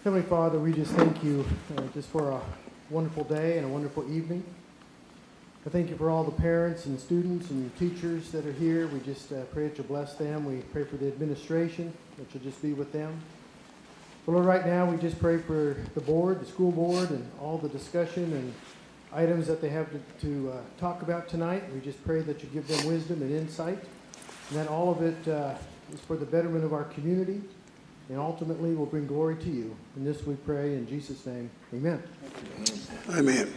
Heavenly Father, we just thank you just for a wonderful day and a wonderful evening. I thank you for all the parents and students and teachers that are here. We just pray that you bless them. We pray for the administration, that you'll just be with them. But Lord, right now we just pray for the board, the school board, and all the discussion and items that they have to talk about tonight. We just pray that you give them wisdom and insight, and that all of it is for the betterment of our community, and ultimately will bring glory to you. And this we pray in Jesus' name. Amen. Amen.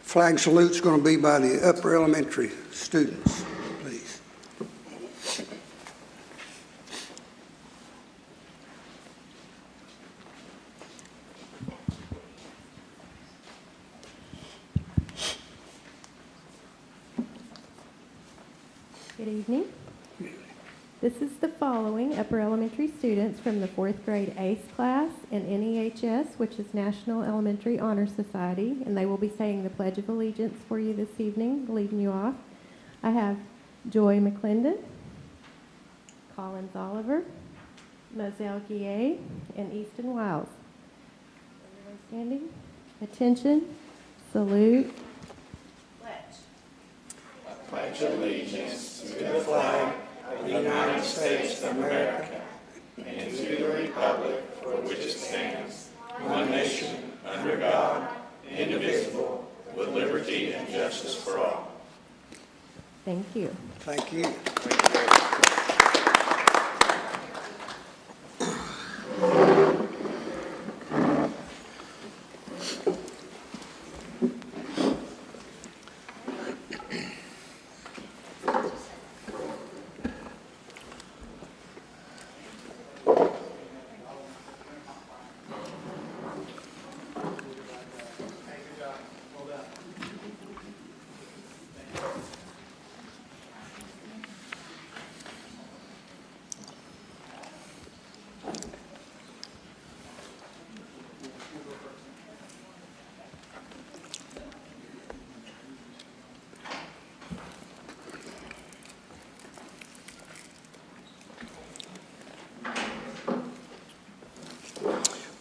Flag salute's going to be by the upper elementary students, please. Good evening. This is the following upper elementary students from the 4th grade ACE class in NEHS, which is National Elementary Honor Society, and they will be saying the Pledge of Allegiance for you this evening, leading you off. I have Joy McClendon, Collins Oliver, Moselle Guillet, and Easton Wiles. Everyone standing. Attention. Salute. Pledge allegiance to the flag of the United States of America and to the republic for which it stands, one nation, under God, indivisible, with liberty and justice for all. Thank you. Thank you.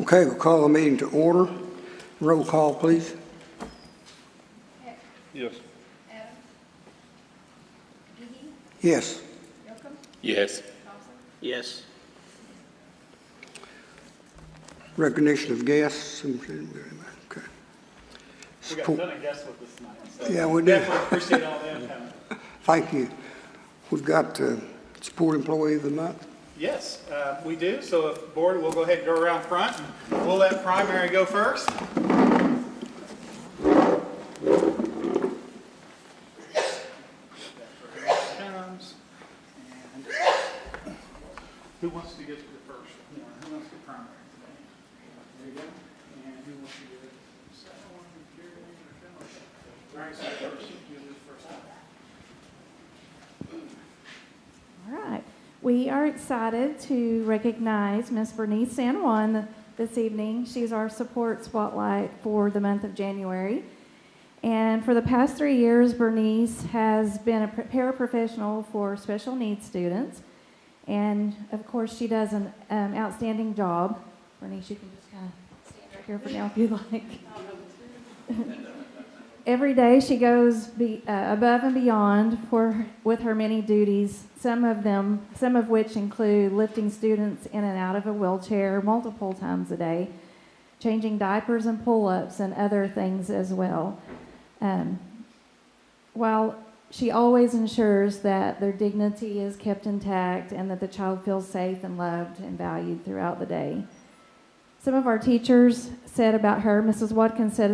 Okay, we'll call the meeting to order. Roll call, please. Yes. Adams? Gigi? Yes. Yocum? Yes. Thompson? Yes. Recognition of guests. Okay. We got a ton of guests with us tonight. So Yeah, we do. definitely appreciate all them coming. Thank you. We've got Support Employee of the Month. Yes, we do. So if board, we'll go ahead and go around front. And we'll let primary go first. Comes. And who wants to get to the first one? Who wants to get primary today? There you go. And who wants to get the second one? All right, so first, you do this first time. All right. We are excited to recognize Miss Bernice San Juan this evening. She's our support spotlight for the month of January. And for the past 3 years, Bernice has been a paraprofessional for special needs students. And of course, she does an outstanding job. Bernice, you can just kind of stand right here for now if you'd like. Every day she goes above and beyond with her many duties, some of which include lifting students in and out of a wheelchair multiple times a day, changing diapers and pull-ups and other things as well. While she always ensures that their dignity is kept intact and that the child feels safe and loved and valued throughout the day. Some of our teachers said about her, Mrs. Watkins said,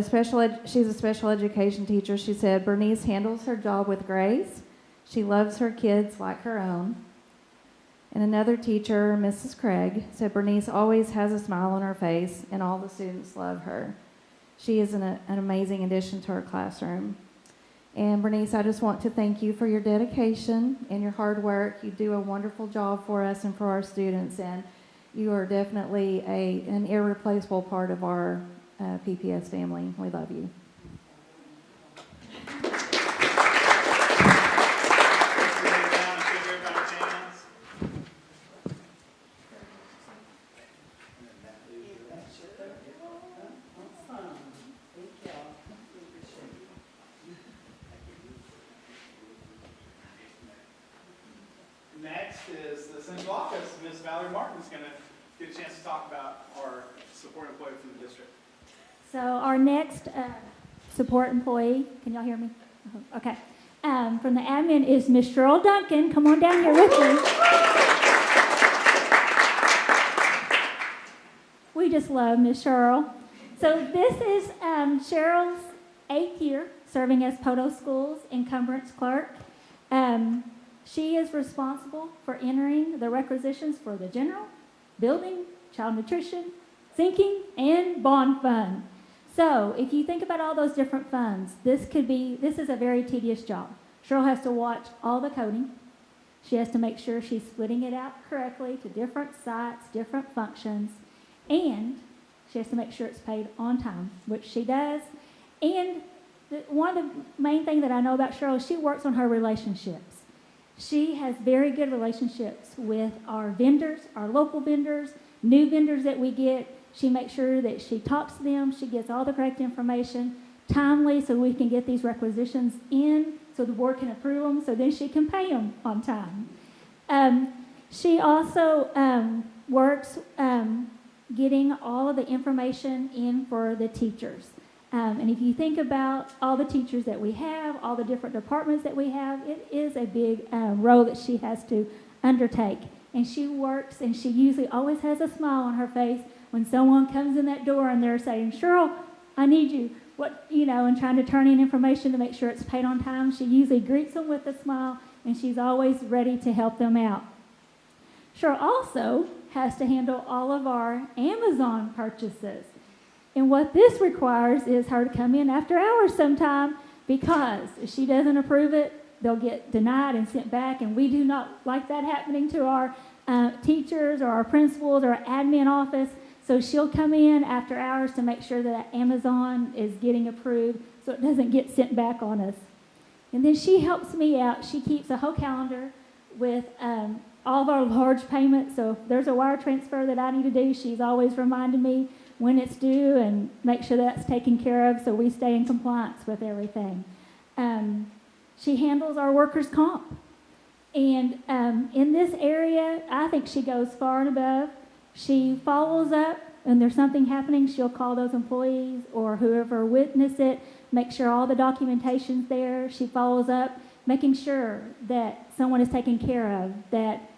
she's a special education teacher. She said, Bernice handles her job with grace. She loves her kids like her own. And another teacher, Mrs. Craig, said Bernice always has a smile on her face and all the students love her. She is an amazing addition to our classroom. And Bernice, I just want to thank you for your dedication and your hard work. You do a wonderful job for us and for our students, and you are definitely an irreplaceable part of our PPS family. We love you. office, Ms. Valerie Martin, is going to get a chance to talk about our support employee from the district. So our next support employee, can y'all hear me? Okay. From the admin is Miss Cheryl Duncan. Come on down here with me. We just love Miss Cheryl. So this is Cheryl's 8th year serving as Poto School's encumbrance clerk. She is responsible for entering the requisitions for the general, building, child nutrition, sinking, and bond fund. So if you think about all those different funds, this is a very tedious job. Cheryl has to watch all the coding. She has to make sure she's splitting it out correctly to different sites, different functions, and she has to make sure it's paid on time, which she does. And one of the main things that I know about Cheryl is she works on her relationships. She has very good relationships with our vendors, our local vendors, new vendors that we get. She makes sure that she talks to them, she gets all the correct information timely so we can get these requisitions in so the board can approve them so then she can pay them on time. She also works getting all of the information in for the teachers. And if you think about all the teachers that we have, all the different departments that we have, it is a big role that she has to undertake. And she works, and she usually always has a smile on her face when someone comes in that door and they're saying, Cheryl, I need you, and trying to turn in information to make sure it's paid on time. She usually greets them with a smile, and she's always ready to help them out. Cheryl also has to handle all of our Amazon purchases. And what this requires is her to come in after hours sometime, because if she doesn't approve it, they'll get denied and sent back, and we do not like that happening to our teachers or our principals or our admin office. So she'll come in after hours to make sure that Amazon is getting approved so it doesn't get sent back on us. And then she helps me out. She keeps a whole calendar with all of our large payments. So if there's a wire transfer that I need to do, she's always reminding me when it's due and make sure that's taken care of so we stay in compliance with everything. She handles our workers' comp. And in this area, I think she goes far and above. She follows up, and there's something happening, she'll call those employees or whoever witnessed it, make sure all the documentation's there. She follows up, making sure that someone is taken care of, that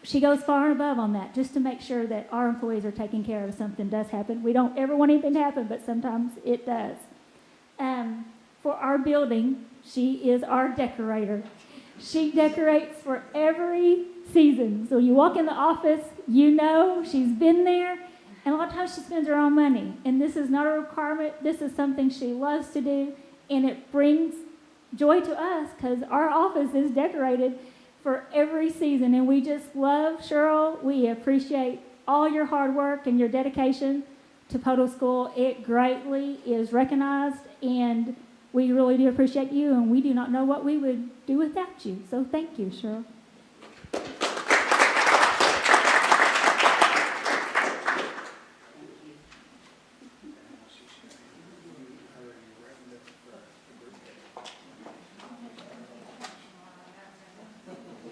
she goes far and above on that, just to make sure that our employees are taken care of if something does happen. We don't ever want anything to happen, but sometimes it does. For our building, she is our decorator. She decorates for every season. So you walk in the office, she's been there, and a lot of times she spends her own money. And this is not a requirement. This is something she loves to do, and it brings joy to us because our office is decorated for every season, and we just love Cheryl. We appreciate all your hard work and your dedication to Poto School. It greatly is recognized, and we really do appreciate you, and we do not know what we would do without you. So thank you, Cheryl.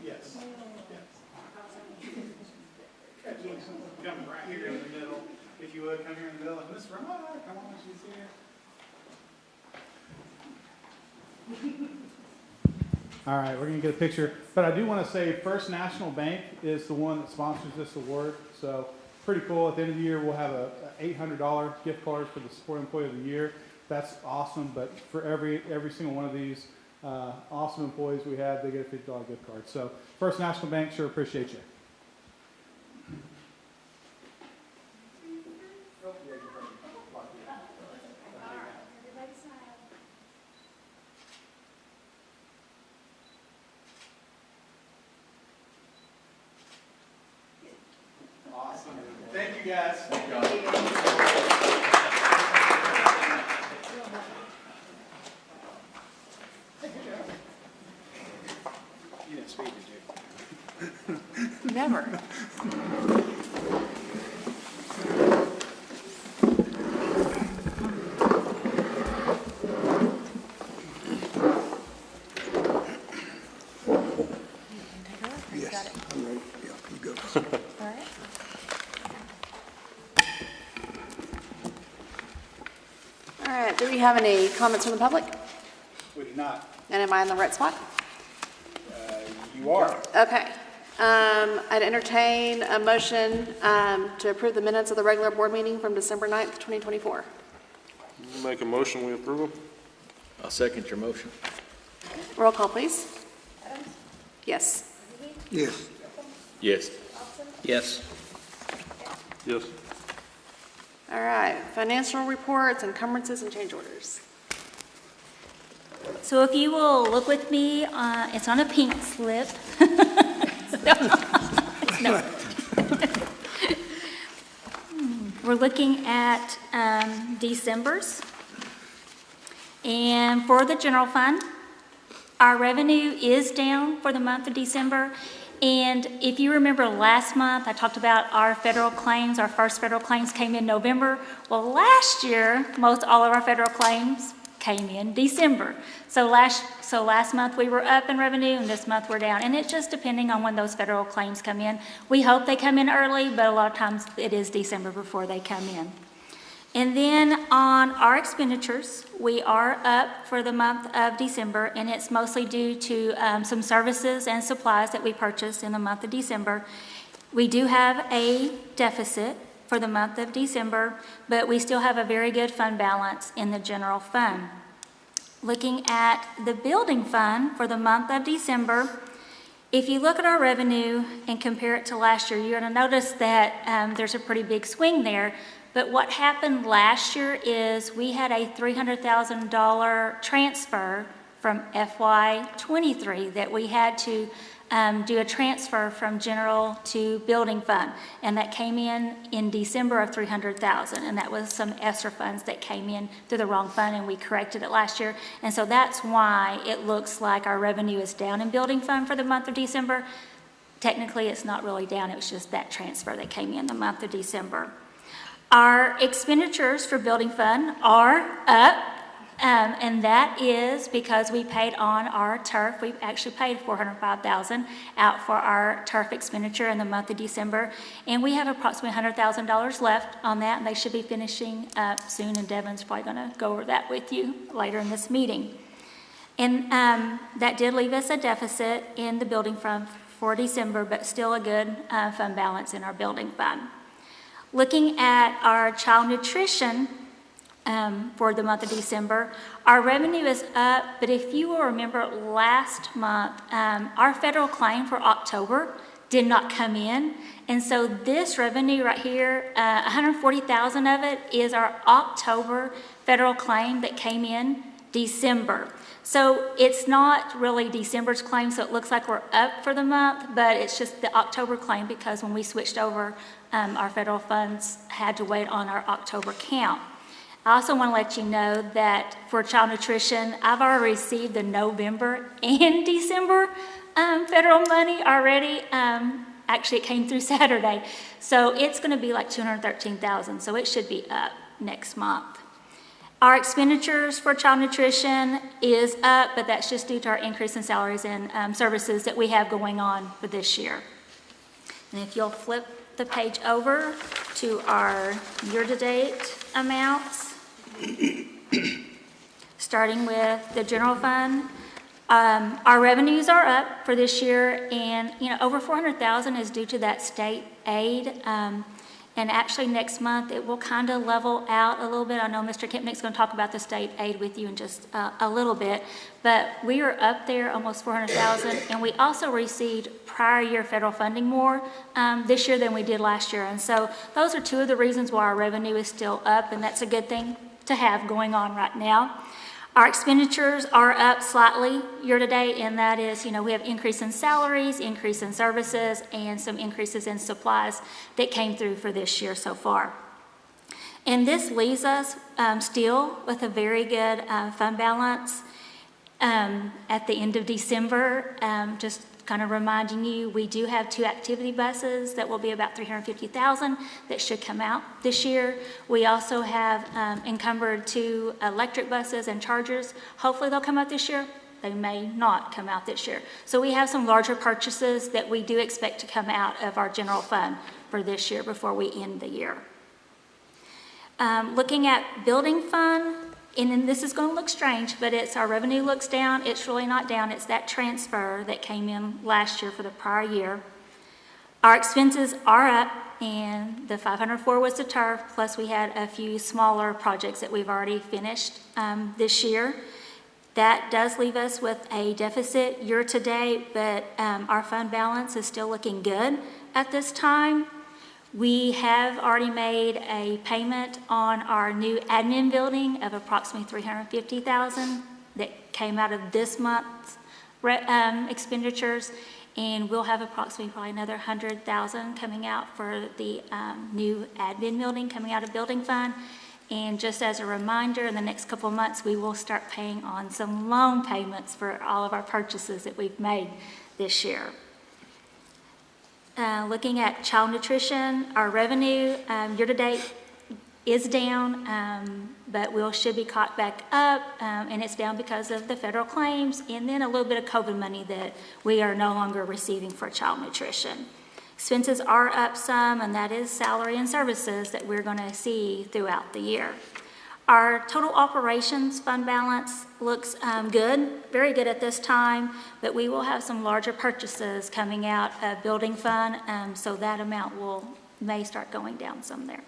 Yes. Come right here in the middle. If you would, come here in the middle. And Miss Ramona, come on, she's here. All right, we're going to get a picture. But I do want to say First National Bank is the one that sponsors this award. So pretty cool. At the end of the year, we'll have a $800 gift card for the Support Employee of the Year. That's awesome. But for every single one of these awesome employees we have, they get a $50 gift card. So First National Bank, sure appreciate you. Awesome. Thank you, guys. Thank you. You didn't speak, did you? Never. Yes, I'm ready. Yeah, you go. Do we have any comments from the public? We do not. And am I in the right spot? You are. Okay. I'd entertain a motion to approve the minutes of the regular board meeting from December 9th, 2024. Make a motion, we approve them? I'll second your motion. Roll call, please. Yes. Yes. Yes. Yes. Yes. All right. Financial reports, encumbrances, and change orders. So if you will look with me, it's on a pink slip. No. We're looking at December's. And for the general fund, our revenue is down for the month of December. And if you remember last month, I talked about our federal claims. Our first federal claims came in November. Well, last year, most all of our federal claims came in December. So last month we were up in revenue, and this month we're down. And it's just depending on when those federal claims come in. We hope they come in early, but a lot of times it is December before they come in. And then on our expenditures, we are up for the month of December, and it's mostly due to some services and supplies that we purchased in the month of December. We do have a deficit for the month of December, but we still have a very good fund balance in the general fund. Looking at the building fund for the month of December, if you look at our revenue and compare it to last year, you're going to notice that there's a pretty big swing there. But what happened last year is we had a $300,000 transfer from FY23 that we had to do a transfer from general to building fund. And that came in December of $300,000. And that was some ESSER funds that came in through the wrong fund, and we corrected it last year. And so that's why it looks like our revenue is down in building fund for the month of December. Technically, it's not really down. It was just that transfer that came in the month of December. Our expenditures for building fund are up, and that is because we paid on our turf. We actually paid $405,000 out for our turf expenditure in the month of December, and we have approximately $100,000 left on that, and they should be finishing up soon, and Devin's probably going to go over that with you later in this meeting. And that did leave us a deficit in the building fund for December, but still a good fund balance in our building fund. Looking at our child nutrition for the month of December, our revenue is up, but if you will remember last month, our federal claim for October did not come in. And so this revenue right here, $140,000 of it is our October federal claim that came in December. So it's not really December's claim, so it looks like we're up for the month, but it's just the October claim because when we switched over, our federal funds had to wait on our October count. I also want to let you know that for child nutrition, I've already received the November and December federal money already. Actually, it came through Saturday. So it's going to be like $213,000, so it should be up next month. Our expenditures for child nutrition is up, but that's just due to our increase in salaries and services that we have going on for this year. And if you'll flip the page over to our year-to-date amounts, starting with the general fund, our revenues are up for this year, and over $400,000 is due to that state aid. And actually next month it will kind of level out a little bit. I know Mr. Kempnick's going to talk about the state aid with you in just a little bit, but we are up there almost $400,000, and we also received prior year federal funding more this year than we did last year. And so those are two of the reasons why our revenue is still up, and that's a good thing to have going on right now. Our expenditures are up slightly year to date, and that is, we have increase in salaries, increase in services, and some increases in supplies that came through for this year so far. And this leaves us still with a very good fund balance at the end of December. Just kind of reminding you, we do have 2 activity buses that will be about $350,000 that should come out this year. We also have encumbered 2 electric buses and chargers. Hopefully they'll come out this year. They may not come out this year. So we have some larger purchases that we do expect to come out of our general fund for this year before we end the year. Looking at building fund, and then this is going to look strange, but it's our revenue looks down. It's really not down. It's that transfer that came in last year for the prior year. Our expenses are up, and the 504 was the turf, plus we had a few smaller projects that we've already finished this year. That does leave us with a deficit year to date, but our fund balance is still looking good at this time. We have already made a payment on our new admin building of approximately $350,000 that came out of this month's expenditures, and we'll have approximately probably another $100,000 coming out for the new admin building coming out of building fund. And just as a reminder, in the next couple of months, we will start paying on some loan payments for all of our purchases that we've made this year. Looking at child nutrition, our revenue year-to-date is down, but we should be caught back up, and it's down because of the federal claims and then a little bit of COVID money that we are no longer receiving for child nutrition. Expenses are up some, and that is salary and services that we're going to see throughout the year. Our total operations fund balance looks good, very good at this time, but we will have some larger purchases coming out of building fund, so that amount may start going down some there.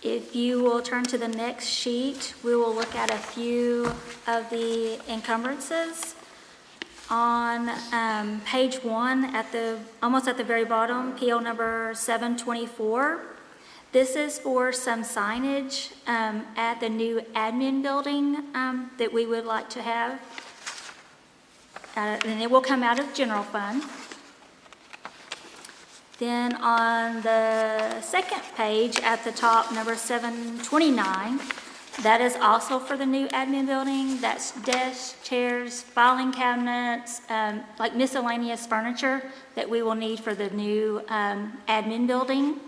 If you will turn to the next sheet, we will look at a few of the encumbrances. On page 1, almost at the very bottom, PO number 724. This is for some signage at the new admin building that we would like to have. And it will come out of general fund. Then on the second page at the top, number 729, that is also for the new admin building. That's desks, chairs, filing cabinets, like miscellaneous furniture that we will need for the new admin building.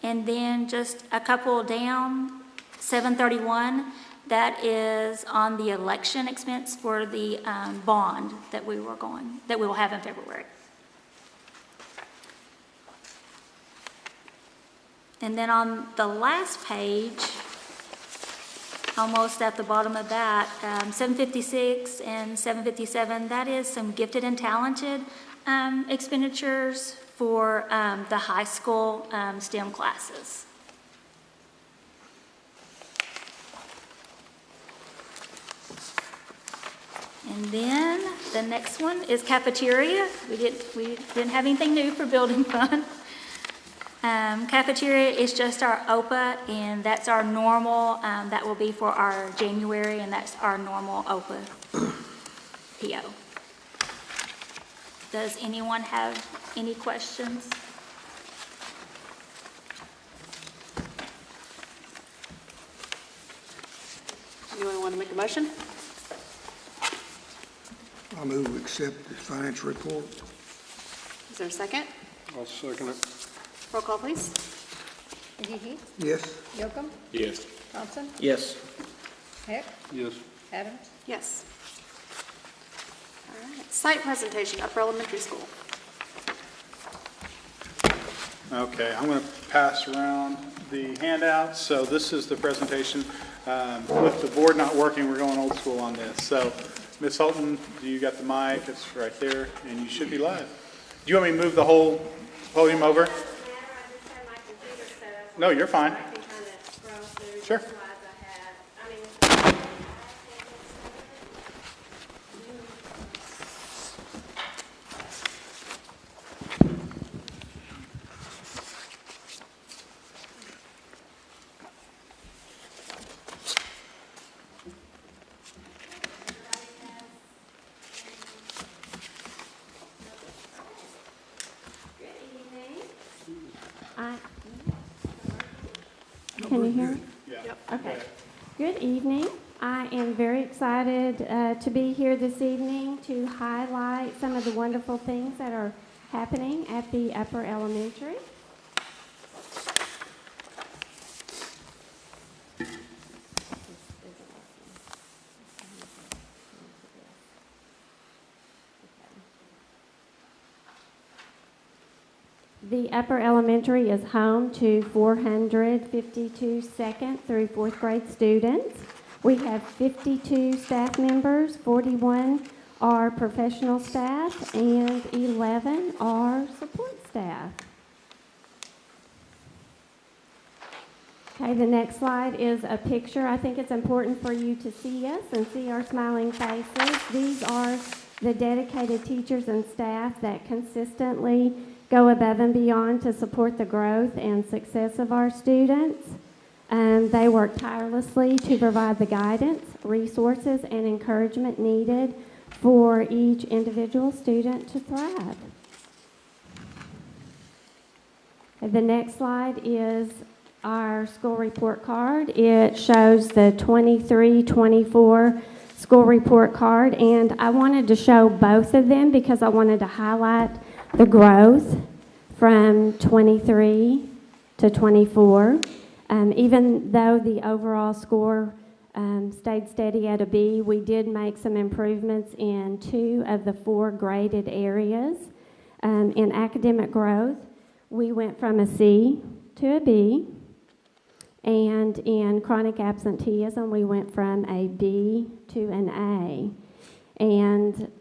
And then just a couple down, 731, that is on the election expense for the bond that we will have in February. And then on the last page, almost at the bottom of that, 756 and 757, that is some gifted and talented expenditures for the high school STEM classes. And then the next one is cafeteria. We didn't have anything new for building fund. Cafeteria is just our OPA, and that's our normal, that will be for our January, and that's our normal OPA PO. Does anyone have any questions? Anyone want to make a motion? I move we accept the financial report. Is there a second? I'll second it. Roll call, please. McGee, Yes. Yocum, Yes. Thompson, Yes. Heck, Yes. Adams. Yes. All right. Site presentation, Upper Elementary School. Okay, I'm going to pass around the handouts. So this is the presentation. With the board not working, we're going old school on this. So Ms. Holton, you got the mic. It's right there, and you should be live. Do you want me to move the whole podium over? No, you're fine. Sure. Can you hear me? Yeah. Okay. Good evening. I am very excited to be here this evening to highlight some of the wonderful things that are happening at the Upper Elementary. The upper elementary is home to 452 second through fourth grade students. We have 52 staff members, 41 are professional staff, and 11 are support staff. Okay, the next slide is a picture. I think it's important for you to see us and see our smiling faces. These are the dedicated teachers and staff that consistently go above and beyond to support the growth and success of our students. They work tirelessly to provide the guidance, resources, and encouragement needed for each individual student to thrive. The next slide is our school report card. It shows the 23-24 school report card, and I wanted to show both of them because I wanted to highlight the growth from 23 to 24. Even though the overall score stayed steady at a B, we did make some improvements in 2 of the 4 graded areas. In academic growth, we went from a C to a B, and in chronic absenteeism, we went from a B to an A. And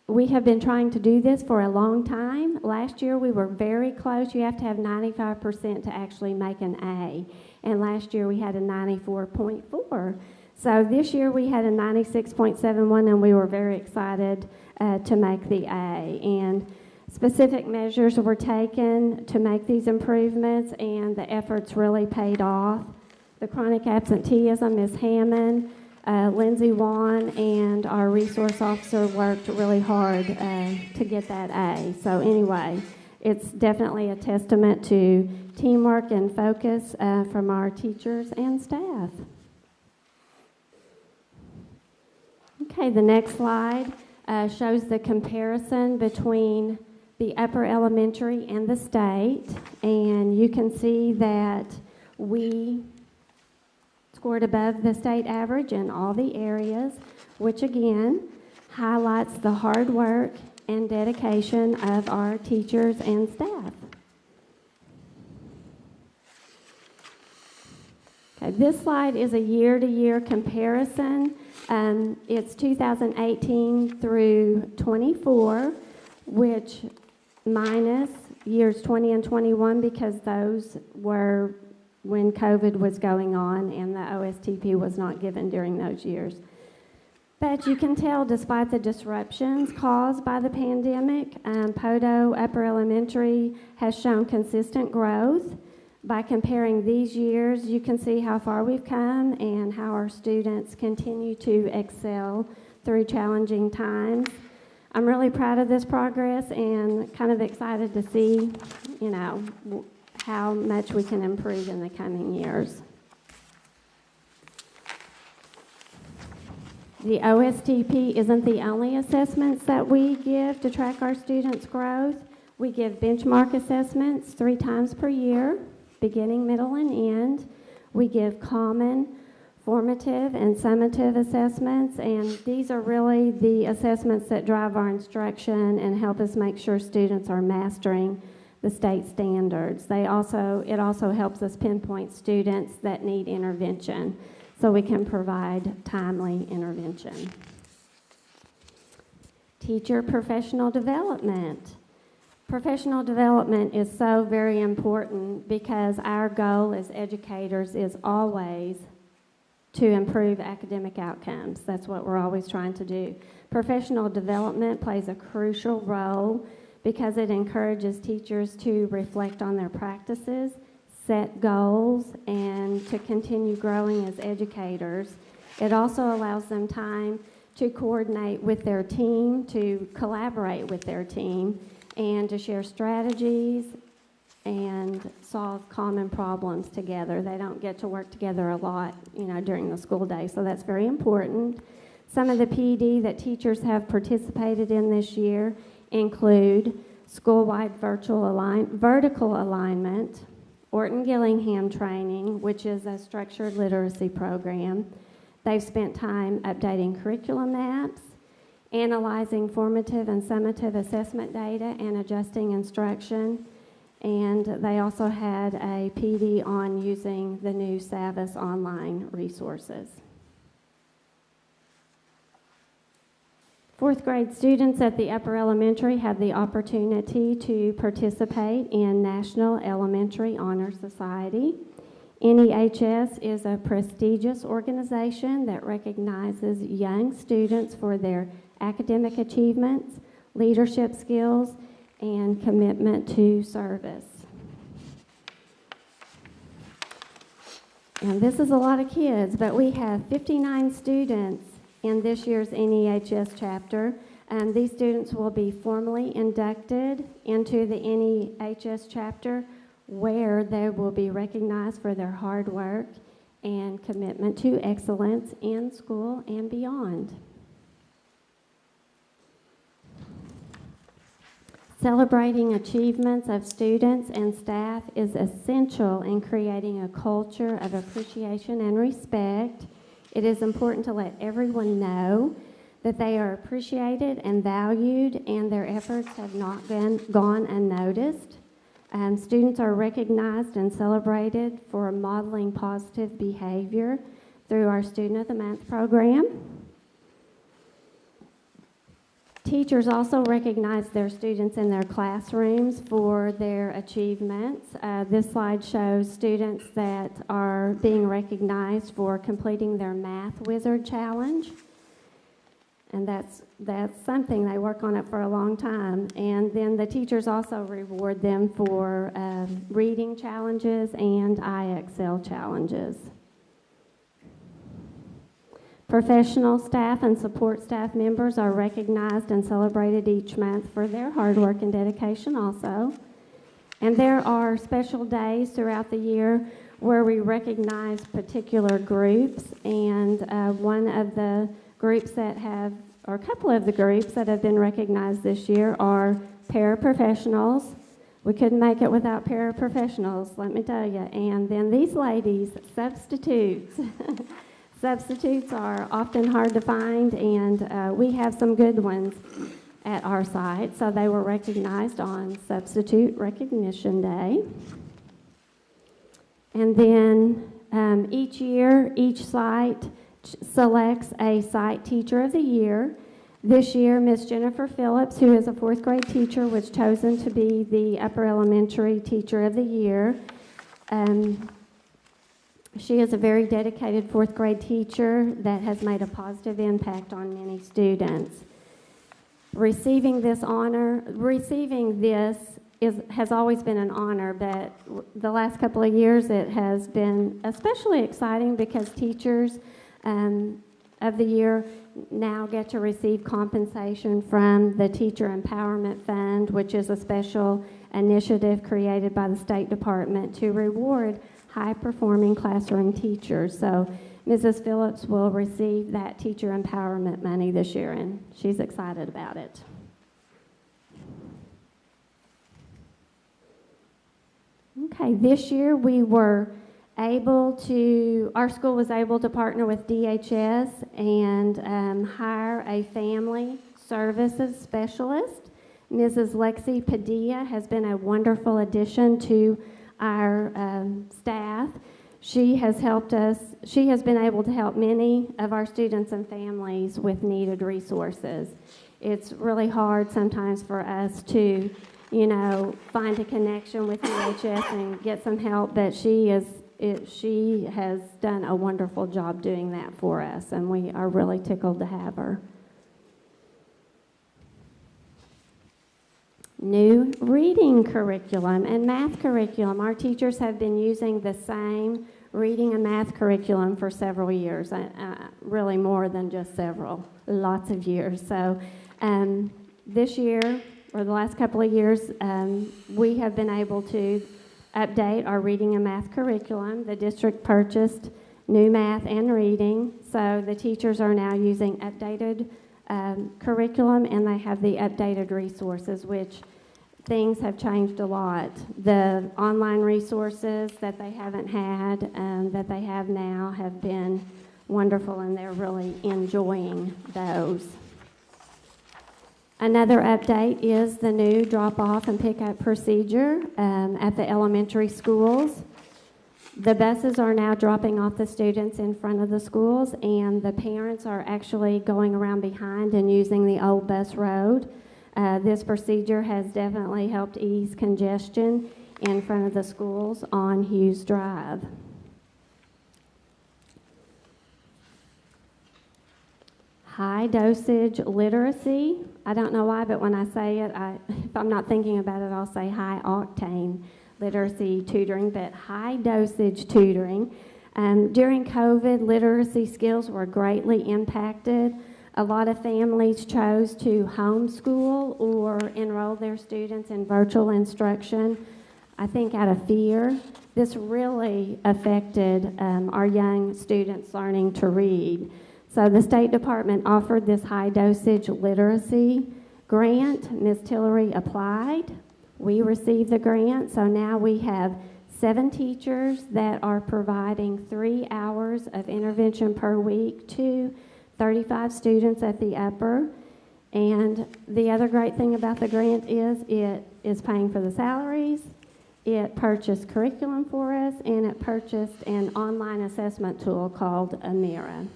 we have been trying to do this for a long time. Last year, we were very close. You have to have 95% to actually make an A. And last year, we had a 94.4. So this year, we had a 96.71, and we were very excited to make the A. And specific measures were taken to make these improvements, and the efforts really paid off. The chronic absenteeism, Ms. Hammond, Lindsay Wan, and our resource officer worked really hard to get that A. So anyway, it's definitely a testament to teamwork and focus from our teachers and staff. Okay, the next slide shows the comparison between the upper elementary and the state, and you can see that we scored above the state average in all the areas, which again highlights the hard work and dedication of our teachers and staff. Okay, this slide is a year-to-year comparison. It's 2018 through 24, which minus years 20 and 21 because those were when COVID was going on and the OSTP was not given during those years. But you can tell, despite the disruptions caused by the pandemic, Podo Upper Elementary has shown consistent growth. By comparing these years, you can see how far we've come and how our students continue to excel through challenging times. I'm really proud of this progress and kind of excited to see, how much we can improve in the coming years. The OSTP isn't the only assessments that we give to track our students' growth. We give benchmark assessments 3 times per year, beginning, middle, and end. We give common, formative, and summative assessments, and these are really the assessments that drive our instruction and help us make sure students are mastering the state standards. It also helps us pinpoint students that need intervention so we can provide timely intervention. Teacher professional development. Professional development is so very important because our goal as educators is always to improve academic outcomes. That's what we're always trying to do. Professional development plays a crucial role because it encourages teachers to reflect on their practices, set goals, and to continue growing as educators. It also allows them time to coordinate with their team, to collaborate with their team, and to share strategies and solve common problems together. They don't get to work together a lot, during the school day, so that's very important. Some of the PD that teachers participated in this year include school-wide vertical alignment, Orton-Gillingham training, which is a structured literacy program. They've spent time updating curriculum maps, analyzing formative and summative assessment data, and adjusting instruction. And they also had a PD on using the new Savvis online resources. Fourth grade students at the upper elementary had the opportunity to participate in National Elementary Honor Society. NEHS is a prestigious organization that recognizes young students for their academic achievements, leadership skills, and commitment to service. And this is a lot of kids, but we have 59 students in this year's NEHS chapter. These students will be formally inducted into the NEHS chapter, where they will be recognized for their hard work and commitment to excellence in school and beyond. Celebrating achievements of students and staff is essential in creating a culture of appreciation and respect. It is important to let everyone know that they are appreciated and valued, and their efforts have not gone unnoticed. Students are recognized and celebrated for modeling positive behavior through our Student of the Month program. Teachers also recognize their students in their classrooms for their achievements. This slide shows students that are being recognized for completing their Math Wizard Challenge. And that's something, they work on it for a long time. And then the teachers also reward them for reading challenges and IXL challenges. Professional staff and support staff members are recognized and celebrated each month for their hard work and dedication also. And there are special days throughout the year where we recognize particular groups, and one of the groups that have, or a couple of the groups that have been recognized this year are paraprofessionals. We couldn't make it without paraprofessionals, let me tell you. And then these ladies, substitutes. Substitutes are often hard to find, and we have some good ones at our site, so they were recognized on Substitute Recognition Day. And then each year, each site selects a Site Teacher of the Year. This year, Miss Jennifer Phillips, who is a fourth grade teacher, was chosen to be the Upper Elementary Teacher of the Year. She is a very dedicated fourth grade teacher that has made a positive impact on many students. Receiving this has always been an honor, but the last couple of years it has been especially exciting because teachers of the year now get to receive compensation from the Teacher Empowerment Fund, which is a special initiative created by the State Department to reward high-performing classroom teachers. So Mrs. Phillips will receive that teacher empowerment money this year, and she's excited about it. Okay, this year we were our school was able to partner with DHS and hire a family services specialist. Mrs. Lexi Padilla has been a wonderful addition to our staff. She has been able to help many of our students and families with needed resources. It's really hard sometimes for us to, find a connection with DHS and get some help, but she has done a wonderful job doing that for us, and we are really tickled to have her. New reading curriculum and math curriculum. Our teachers have been using the same reading and math curriculum for several years, really more than just several, lots of years. So this year, or the last couple of years, we have been able to update our reading and math curriculum. The district purchased new math and reading, so the teachers are now using updated curriculum, and they have the updated resources, which things have changed a lot. The online resources that they haven't had, that they have now, have been wonderful, and they're really enjoying those. Another update is the new drop-off and pick-up procedure at the elementary schools. The buses are now dropping off the students in front of the schools, and the parents are actually going around behind and using the old bus road. This procedure has definitely helped ease congestion in front of the schools on Hughes Drive. High dosage literacy. I don't know why, but when I say it, if I'm not thinking about it, I'll say high octane literacy tutoring, but high dosage tutoring. During COVID, literacy skills were greatly impacted. A lot of families chose to homeschool or enroll their students in virtual instruction, I think out of fear. This really affected our young students learning to read. So the State Department offered this high dosage literacy grant. Ms. Tillery applied. We received the grant, so now we have 7 teachers that are providing 3 hours of intervention per week to 35 students at the upper. And the other great thing about the grant is it is paying for the salaries, it purchased curriculum for us, and it purchased an online assessment tool called Amira.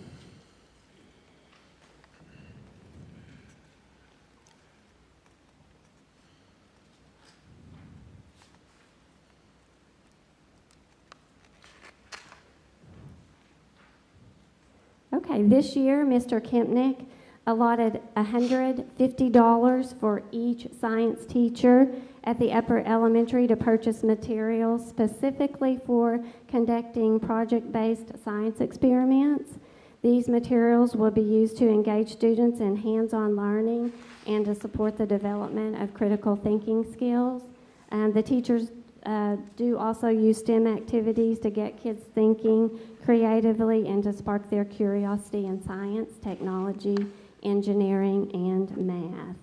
Okay, this year, Mr. Kempnick allotted $150 for each science teacher at the upper elementary to purchase materials specifically for conducting project-based science experiments. These materials will be used to engage students in hands-on learning and to support the development of critical thinking skills. The teachers do also use STEM activities to get kids thinking creatively and to spark their curiosity in science, technology, engineering, and math.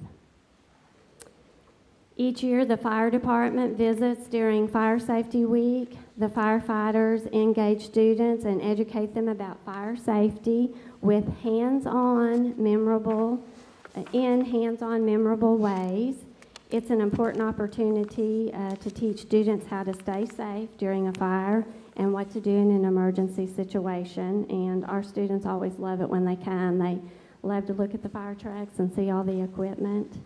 Each year, the fire department visits during Fire Safety Week. The firefighters engage students and educate them about fire safety with hands-on, memorable ways. It's an important opportunity to teach students how to stay safe during a fire and what to do in an emergency situation. And our students always love it when they come. They love to look at the fire trucks and see all the equipment.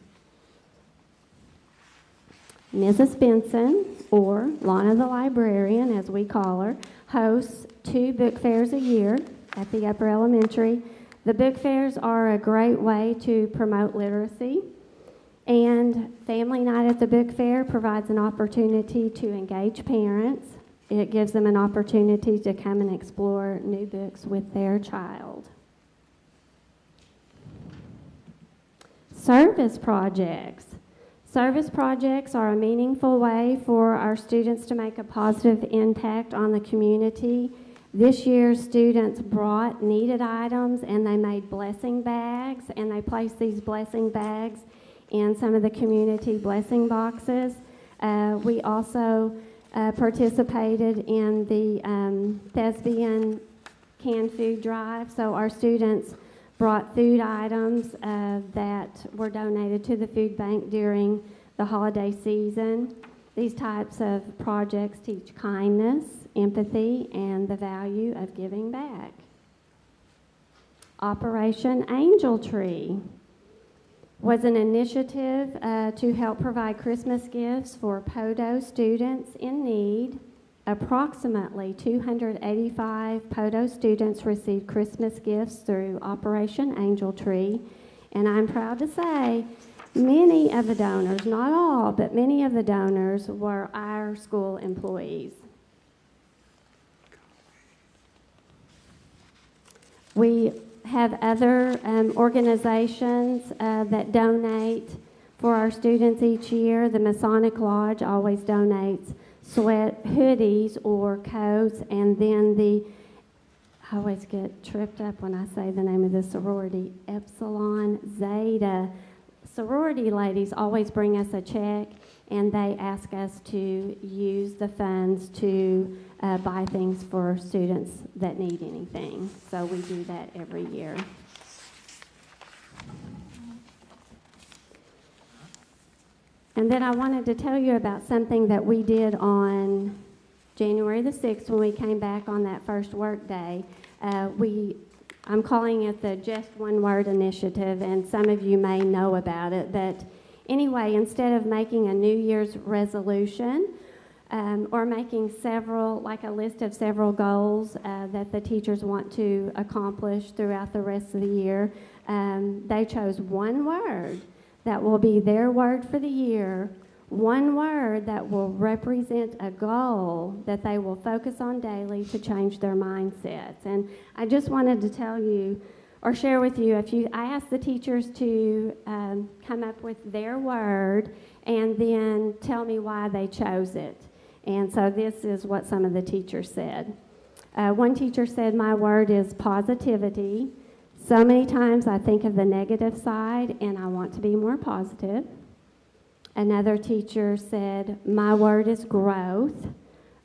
Mrs. Benson, or Lana the librarian as we call her, hosts 2 book fairs a year at the upper elementary. The book fairs are a great way to promote literacy. And Family Night at the Book Fair provides an opportunity to engage parents. It gives them an opportunity to come and explore new books with their child. Service projects. Service projects are a meaningful way for our students to make a positive impact on the community. This year, students brought needed items and they made blessing bags, and they placed these blessing bags in some of the community blessing boxes. We also participated in the Thespian canned food drive. So our students brought food items that were donated to the food bank during the holiday season. These types of projects teach kindness, empathy, and the value of giving back. Operation Angel Tree was an initiative to help provide Christmas gifts for PODO students in need. Approximately 285 PODO students received Christmas gifts through Operation Angel Tree, and I'm proud to say many of the donors, not all, but many of the donors were our school employees. We have other organizations that donate for our students each year. The Masonic Lodge always donates sweat hoodies or coats, and then I always get tripped up when I say the name of the sorority, Epsilon Zeta. Sorority ladies always bring us a check, and they ask us to use the funds to buy things for students that need anything. So we do that every year. And then I wanted to tell you about something that we did on January the 6th when we came back on that first work day. I'm calling it the Just One Word Initiative, and some of you may know about it. But anyway, instead of making a New Year's resolution or making several, like a list of several goals that the teachers want to accomplish throughout the rest of the year, they chose one word that will be their word for the year, one word that will represent a goal that they will focus on daily to change their mindsets. And I just wanted to tell you or share with you, I asked the teachers to come up with their word and then tell me why they chose it. And so this is what some of the teachers said. One teacher said, "My word is positivity. So many times I think of the negative side and I want to be more positive." Another teacher said, "My word is growth.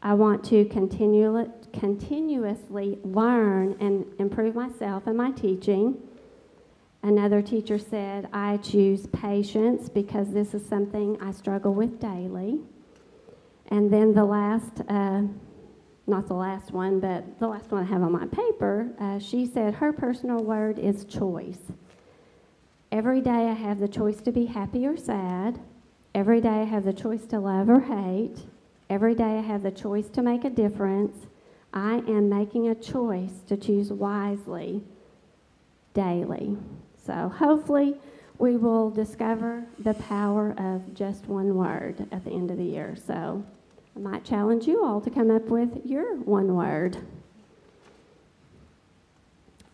I want to continuously learn and improve myself and my teaching." Another teacher said, "I choose patience because this is something I struggle with daily." And then the last, not the last one, but the last one I have on my paper, she said her personal word is choice. "Every day I have the choice to be happy or sad. Every day I have the choice to love or hate. Every day I have the choice to make a difference. I am making a choice to choose wisely daily." So hopefully we will discover the power of just one word at the end of the year. So I might challenge you all to come up with your one word.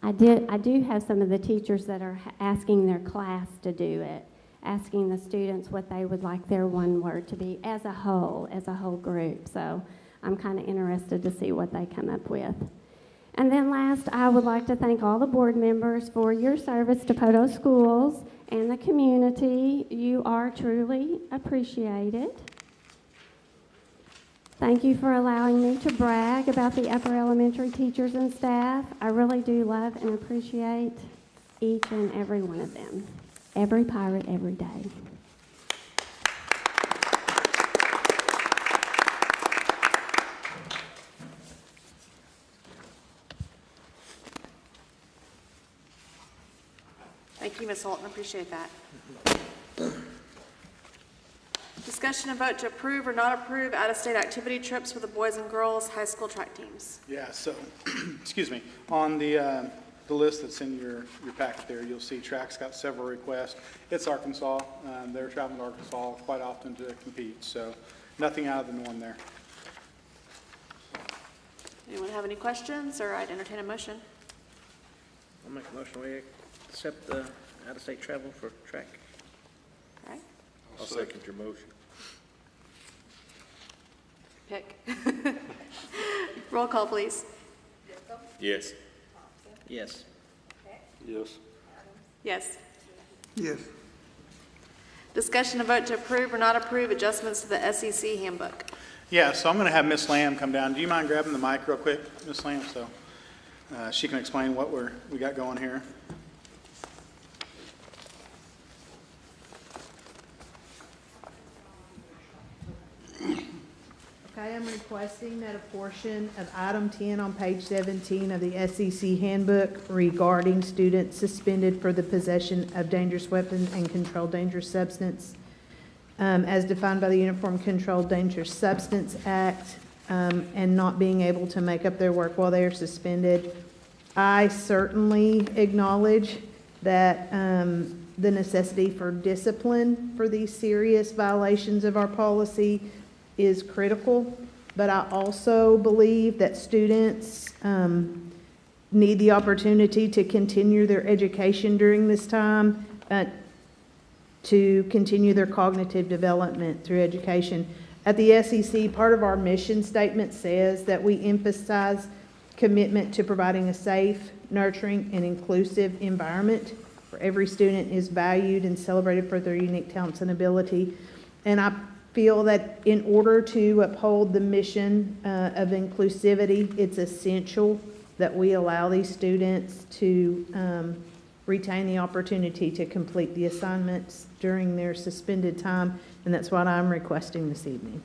I do have some of the teachers that are asking their class to do it, asking the students what they would like their one word to be as a whole group. So I'm kind of interested to see what they come up with. And then last, I would like to thank all the board members for your service to Poto Schools and the community. You are truly appreciated. Thank you for allowing me to brag about the upper elementary teachers and staff. I really do love and appreciate each and every one of them. Every pirate, every day. Thank you, Ms. Holton. Appreciate that. Discussion and vote to approve or not approve out-of-state activity trips for the boys and girls high school track teams. Yeah, so, excuse me, on the list that's in your packet there, you'll see track's got several requests. It's Arkansas. They're traveling to Arkansas quite often to compete, so nothing out of the norm there. Anyone have any questions, or I'd entertain a motion? I'll make a motion we accept the out-of-state travel for track. All right. I'll second your motion. Pick. Roll call, please. Yes. Yes. Yes. Yes. Yes. Discussion and vote to approve or not approve adjustments to the SEC handbook. Yeah, so I'm going to have Miss Lamb come down. Do you mind grabbing the mic real quick, Miss Lamb, so she can explain what we got going here? Okay, I'm requesting that a portion of item 10 on page 17 of the SEC handbook regarding students suspended for the possession of dangerous weapon and controlled dangerous substance, as defined by the Uniform Controlled Dangerous Substance Act, and not being able to make up their work while they are suspended. I certainly acknowledge that the necessity for discipline for these serious violations of our policy is critical, but I also believe that students need the opportunity to continue their education during this time, to continue their cognitive development through education. At the SEC, part of our mission statement says that we emphasize commitment to providing a safe, nurturing, and inclusive environment where every student is valued and celebrated for their unique talents and ability. And I feel that in order to uphold the mission of inclusivity, it's essential that we allow these students to retain the opportunity to complete the assignments during their suspended time, and that's what I'm requesting this evening.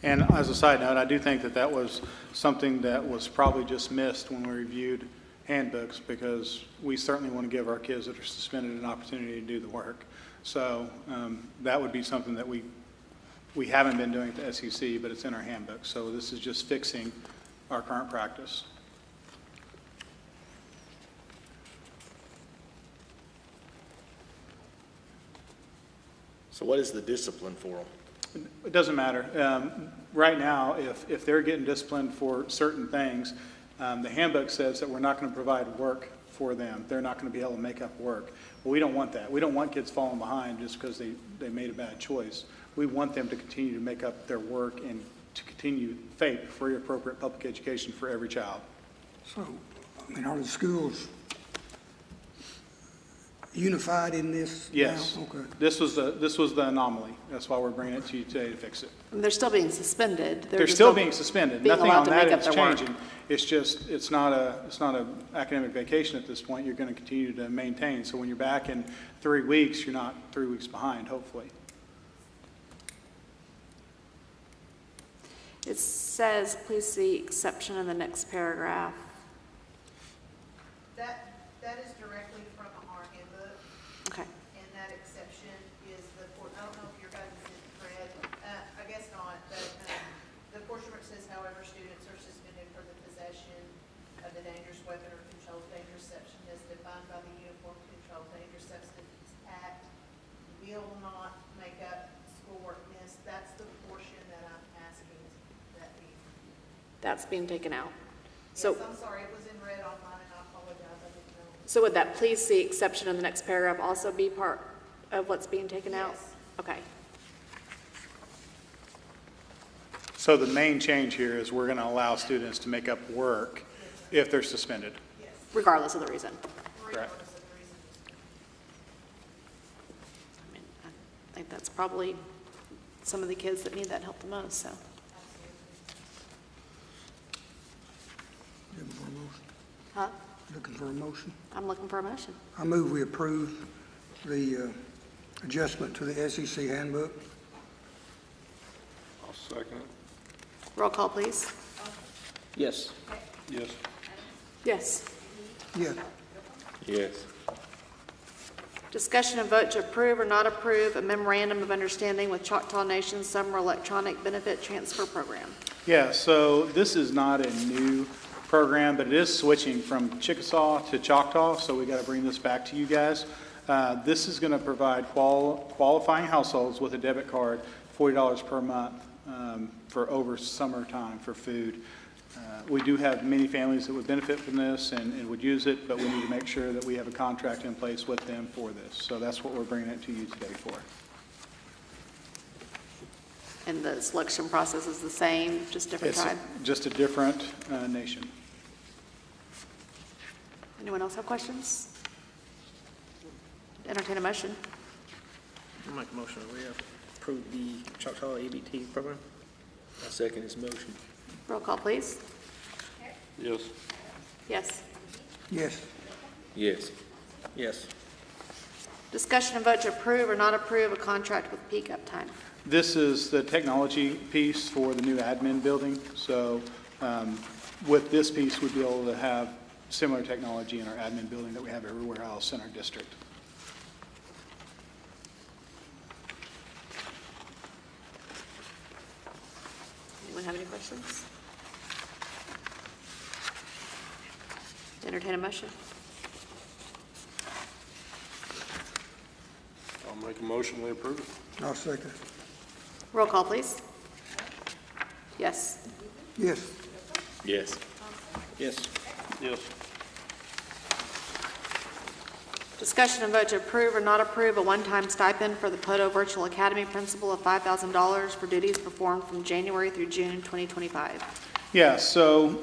And as a side note, I do think that that was something that was probably just missed when we reviewed handbooks, because we certainly want to give our kids that are suspended an opportunity to do the work. So that would be something that we haven't been doing at the SEC, but it's in our handbook. So this is just fixing our current practice. So what is the discipline for them? It doesn't matter. Right now, if they're getting disciplined for certain things, the handbook says that we're not going to provide work for them. They're not going to be able to make up work. Well, we don't want that. We don't want kids falling behind just because they made a bad choice. We want them to continue to make up their work and to continue FAPE, free appropriate public education for every child. So, I mean, are the schools unified in this now? Yes. Okay. This was the anomaly. That's why we're bringing it to you today to fix it. They're still being suspended. They're still being suspended. being Nothing allowed on to that make up is their work. changing. It's just, it's not a academic vacation at this point. You're going to continue to maintain. So when you're back in 3 weeks, you're not 3 weeks behind, hopefully. It says, please see exception in the next paragraph. That is directly from our handbook, Okay. and that exception is I don't know if your guys is read, I guess not, but the portion where it says, however, students are suspended for the possession of the dangerous weapon or controlled dangerous substance as defined by the Uniform Controlled Dangerous Substances Act will not make up schoolwork missed. That's the portion that I'm asking that be. That's being taken out. Yes, So, I'm sorry, it was in red on mine, and I apologize, I didn't know. so would that please see exception in the next paragraph also be part of what's being taken out? Yes. Okay. So the main change here is we're going to allow students to make up work if they're suspended. Regardless of the reason. Correct. I mean, I think that's probably some of the kids that need that help the most, so. Looking for a motion? Huh? Looking for a motion? I'm looking for a motion. I move we approve the adjustment to the SEC handbook. I'll second it. Roll call, please. Yes. Yes. Yes. Yes. Yes. Discussion and vote to approve or not approve a memorandum of understanding with Choctaw Nation Summer Electronic Benefit Transfer Program. Yeah, so this is not a new program, but it is switching from Chickasaw to Choctaw, so we got to bring this back to you guys. This is going to provide qualifying households with a debit card $40 per month for over summertime for food. We do have many families that would benefit from this and would use it, but we need to make sure that we have a contract in place with them for this. So that's what we're bringing it to you today for. And the selection process is the same, just different It's time. just a different nation. Anyone else have questions? Entertain a motion. I'll make a motion that we approve the Choctaw ABT program. I second his motion. Roll call, please. Yes. Yes. Yes. Yes. Yes. Discussion and vote to approve or not approve a contract with Peak Uptime. This is the technology piece for the new admin building. So with this piece, we'd be able to have similar technology in our admin building that we have everywhere else in our district. Anyone have any questions? Entertain a motion. I'll make a motion, we approve it. I'll second. Roll call, please. Yes. Yes. Yes. Yes. Yes. Discussion and vote to approve or not approve a one-time stipend for the Poto Virtual Academy principal of $5,000 for duties performed from January through June 2025. Yeah, so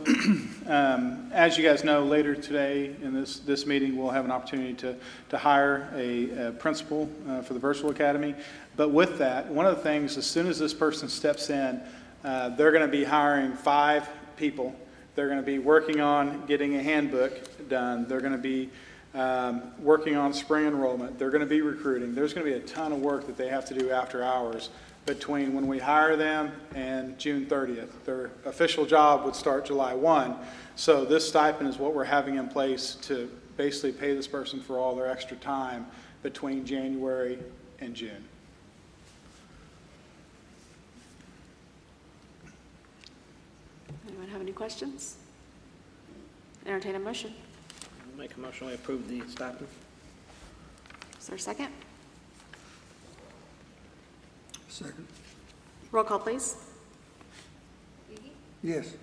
as you guys know, later today in this meeting, we'll have an opportunity to hire a principal for the Virtual Academy. But with that, one of the things, as soon as this person steps in, they're going to be hiring 5 people They're going to be working on getting a handbook done. They're going to be working on spring enrollment. They're going to be recruiting. There's going to be a ton of work that they have to do after hours between when we hire them and June 30th. Their official job would start July 1. So this stipend is what we're having in place to basically pay this person for all their extra time between January and June. Anyone have any questions? Entertain a motion. Make a motion, we approve the stipend. Is there a second? Second. Roll call, please. Yes.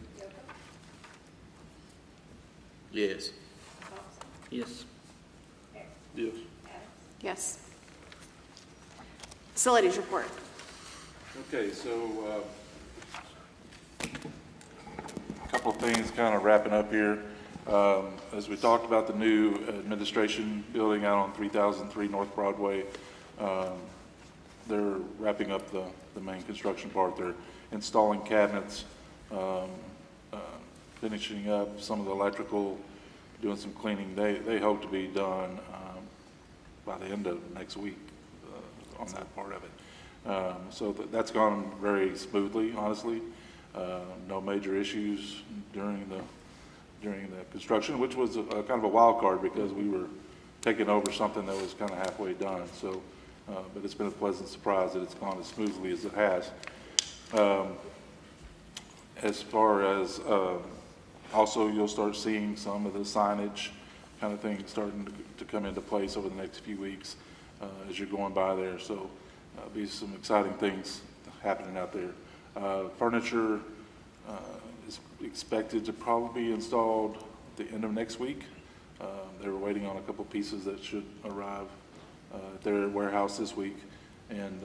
Yes. Yes. Yes. Yes. Facilities report. Okay, so a couple of things kind of wrapping up here. As we talked about the new administration building out on 3003 North Broadway, they're wrapping up the main construction part. They're installing cabinets, finishing up some of the electrical, doing some cleaning. They hope to be done by the end of next week on that part of it. So that's gone very smoothly, honestly. No major issues during the construction, which was a kind of a wild card because we were taking over something that was kind of halfway done. So, but it's been a pleasant surprise that it's gone as smoothly as it has. As far as also, you'll start seeing some of the signage kind of thing starting to come into place over the next few weeks as you're going by there. So, be some exciting things happening out there. Furniture is expected to probably be installed at the end of next week. They were waiting on a couple pieces that should arrive at their warehouse this week, and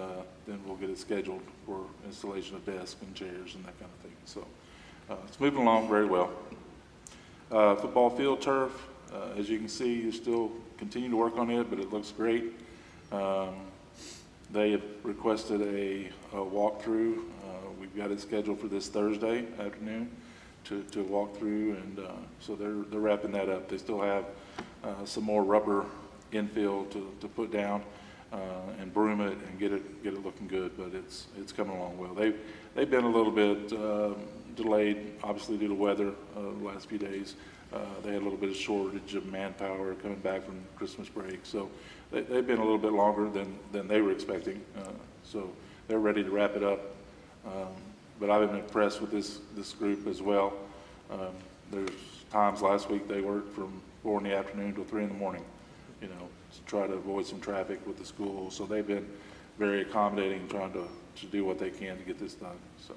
then we'll get it scheduled for installation of desks and chairs and that kind of thing. So it's moving along very well. Football field turf, as you can see, you still continue to work on it, but it looks great. They have requested a walkthrough. We've got it scheduled for this Thursday afternoon to walk through, and so they're wrapping that up. They still have some more rubber infill to put down and broom it and get it looking good, but it's coming along well. They've been a little bit delayed, obviously due to weather the last few days. They had a little bit of shortage of manpower coming back from Christmas break, so they've been a little bit longer than they were expecting. So they're ready to wrap it up. But I've been impressed with this group as well. There's times last week they worked from 4 in the afternoon till 3 in the morning, to try to avoid some traffic with the school. So they've been very accommodating, trying to do what they can to get this done. So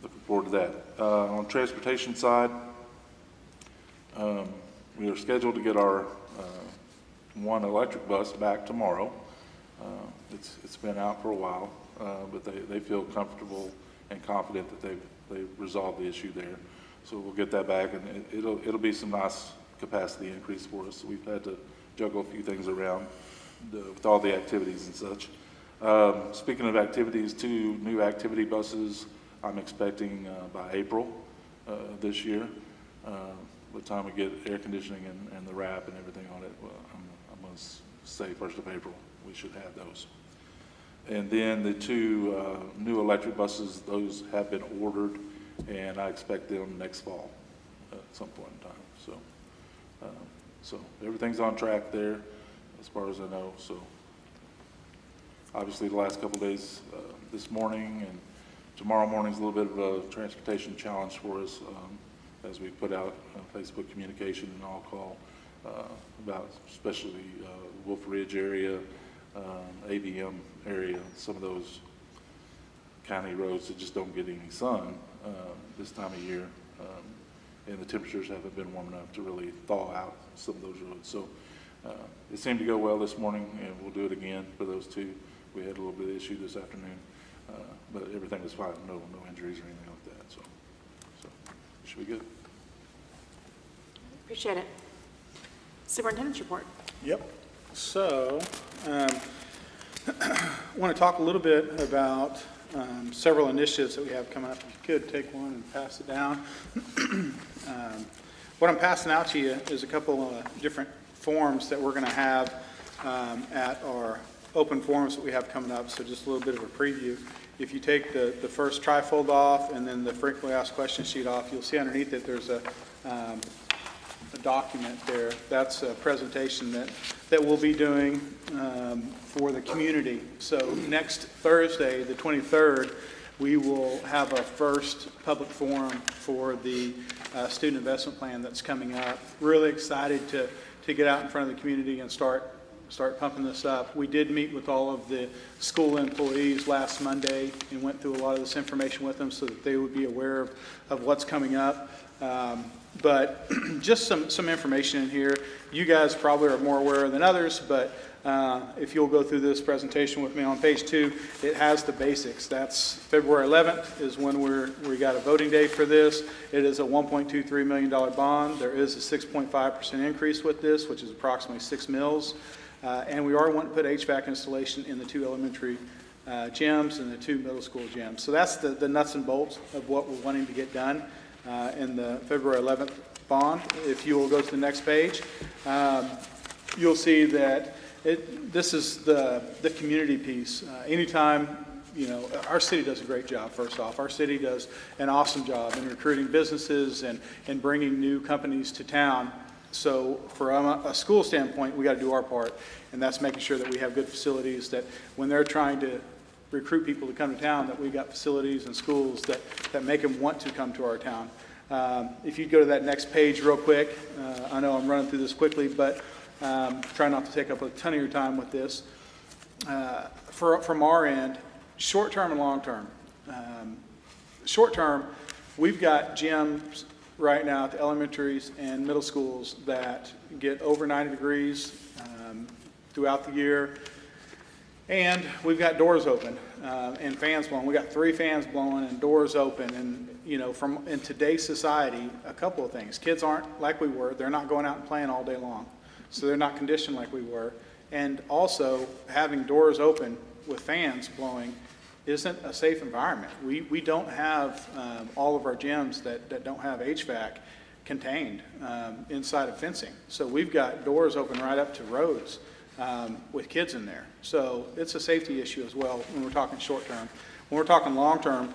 looking forward to that. On the transportation side, we are scheduled to get our one electric bus back tomorrow. It's been out for a while, but they feel comfortable and confident that they've resolved the issue there. So we'll get that back, and it'll be some nice capacity increase for us. We've had to juggle a few things around with all the activities and such. Speaking of activities, 2 new activity buses I'm expecting by April this year. By the time we get air conditioning and the wrap and everything on it, well, I'm going to say 1st of April we should have those. And then the 2 new electric buses, those have been ordered, and I expect them next fall at some point in time. So everything's on track there as far as I know. So obviously the last couple of days, this morning and tomorrow morning is a little bit of a transportation challenge for us as we put out Facebook communication and all call about especially Wolf Ridge area, ABM area, some of those county roads that just don't get any sun this time of year. And the temperatures haven't been warm enough to really thaw out some of those roads. So it seemed to go well this morning, and we'll do it again for those 2. We had a little bit of issue this afternoon, but everything was fine. No injuries or anything like that. So it should be good. Appreciate it. Superintendent's report. Yep. So, I want to talk a little bit about several initiatives that we have coming up. If you could take one and pass it down. What I'm passing out to you is a couple of different forms that we're going to have at our open forums that we have coming up, so just a little bit of a preview. If you take the first trifold off and then the frequently asked questions sheet off, you'll see underneath it there's a document there. That's a presentation that we'll be doing for the community. So next Thursday, the 23rd, we will have our first public forum for the student investment plan that's coming up. Really excited to get out in front of the community and start pumping this up. We did meet with all of the school employees last Monday and went through a lot of this information with them so that they would be aware of what's coming up. But just some information in here. You guys probably are more aware than others, but if you'll go through this presentation with me on page 2, it has the basics. That's February 11th is when we got a voting day for this. It is a $1.23 million bond. There is a 6.5% increase with this, which is approximately 6 mils. And we are wanting to put HVAC installation in the 2 elementary gyms and the 2 middle school gyms. So that's the nuts and bolts of what we're wanting to get done in the February 11th bond. If you will go to the next page, you'll see that this is the community piece. Anytime, our city does a great job, first off. Our city does an awesome job in recruiting businesses and bringing new companies to town. So from a school standpoint, we got to do our part, and that's making sure that we have good facilities, that when they're trying to recruit people to come to town, that we got facilities and schools that make them want to come to our town. If you go to that next page real quick, I know I'm running through this quickly, but try not to take up a ton of your time with this. From our end, short-term and long-term. Short-term, we've got gyms right now at the elementaries and middle schools that get over 90 degrees throughout the year. And we've got doors open and fans blowing. We got 3 fans blowing and doors open. And, in today's society, a couple of things. Kids aren't like we were. They're not going out and playing all day long. So they're not conditioned like we were. And also, having doors open with fans blowing isn't a safe environment. We don't have all of our gyms that don't have HVAC contained inside of fencing. So we've got doors open right up to roads with kids in there. So it's a safety issue as well when we're talking short term. When we're talking long term,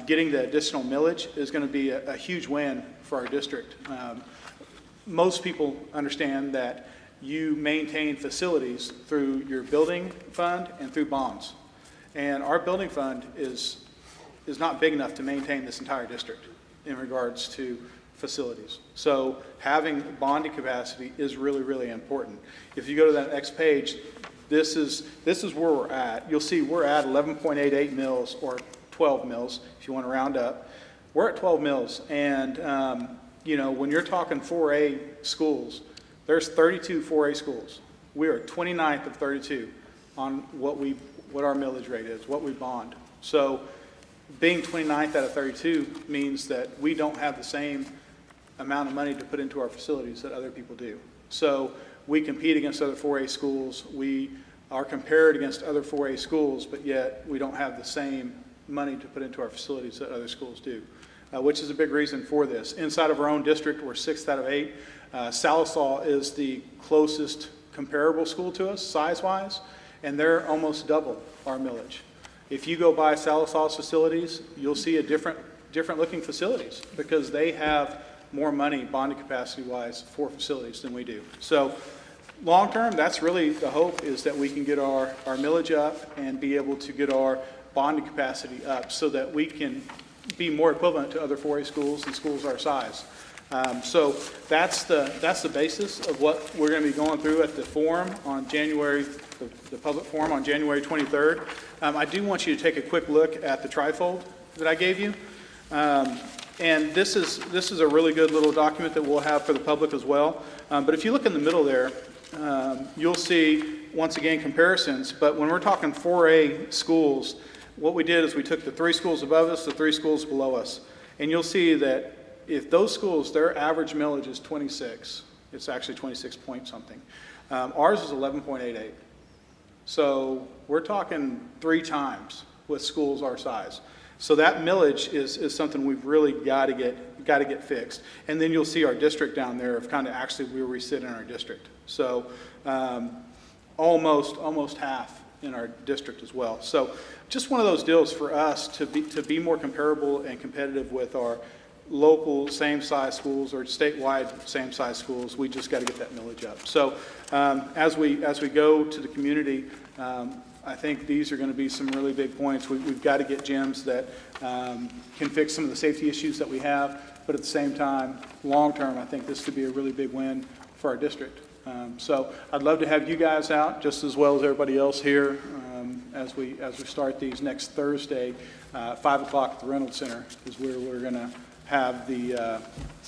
getting the additional millage is going to be a huge win for our district. Most people understand that you maintain facilities through your building fund and through bonds. And our building fund is not big enough to maintain this entire district in regards to facilities. So having bonding capacity is really, really important. If you go to that next page, this is where we're at. You'll see we're at 11.88 mils, or 12 mils if you want to round up. We're at 12 mils, and when you're talking 4A schools, there's 32 4A schools. We are 29th of 32 on what our millage rate is, what we bond. So being 29th out of 32 means that we don't have the same amount of money to put into our facilities that other people do. So we compete against other 4A schools. We are compared against other 4A schools, but yet we don't have the same money to put into our facilities that other schools do, which is a big reason for this. Inside of our own district, we're 6th out of 8. Salisaw is the closest comparable school to us, size-wise, and they're almost double our millage. If you go by Salisaw's facilities, you'll see a different looking facilities because they have more money bonding capacity-wise for facilities than we do. So long-term, that's really the hope, is that we can get our millage up and be able to get our bonding capacity up so that we can be more equivalent to other 4A schools and schools our size. So that's the basis of what we're going to be going through at the forum on the public forum on January 23rd. I do want you to take a quick look at the trifold that I gave you. And this is a really good little document that we'll have for the public as well. But if you look in the middle there, you'll see, once again, comparisons. But when we're talking 4A schools, what we did is we took the 3 schools above us, the 3 schools below us. And you'll see that if those schools, their average millage is 26, it's actually 26 point something. Ours is 11.88. So we're talking 3 times with schools our size. So that millage is something we've really got to get fixed. And then you'll see our district down there of kind of actually where we sit in our district. So almost half in our district as well. So just one of those deals for us to be more comparable and competitive with our local same-size schools or statewide same-size schools. We just got to get that millage up. So as we go to the community, I think these are going to be some really big points. We've got to get gyms that can fix some of the safety issues that we have, but at the same time, long-term, I think this could be a really big win for our district. So I'd love to have you guys out just as well as everybody else here as we start these next Thursday. 5 o'clock at the Reynolds Center is where we're going to have the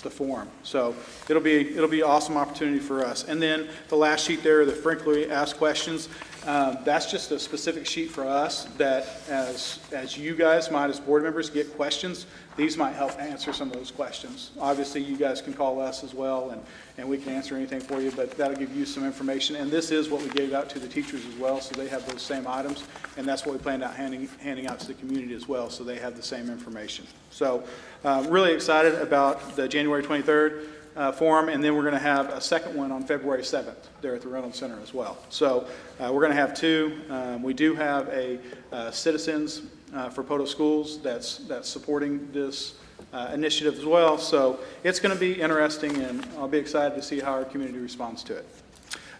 forum. So it'll be an awesome opportunity for us. And then the last sheet there, the frequently asked questions, that's just a specific sheet for us that as you guys might, as board members, get questions, these might help answer some of those questions. Obviously, you guys can call us as well, and we can answer anything for you, but that'll give you some information. And this is what we gave out to the teachers as well, so they have those same items, and that's what we planned out handing out to the community as well, so they have the same information. So really excited about the January 23rd forum, and then we're going to have a second one on February 7th there at the Reynolds Center as well. So we're going to have two. We do have a Citizens for Poto Schools that's supporting this initiative as well. So it's going to be interesting, and I'll be excited to see how our community responds to it.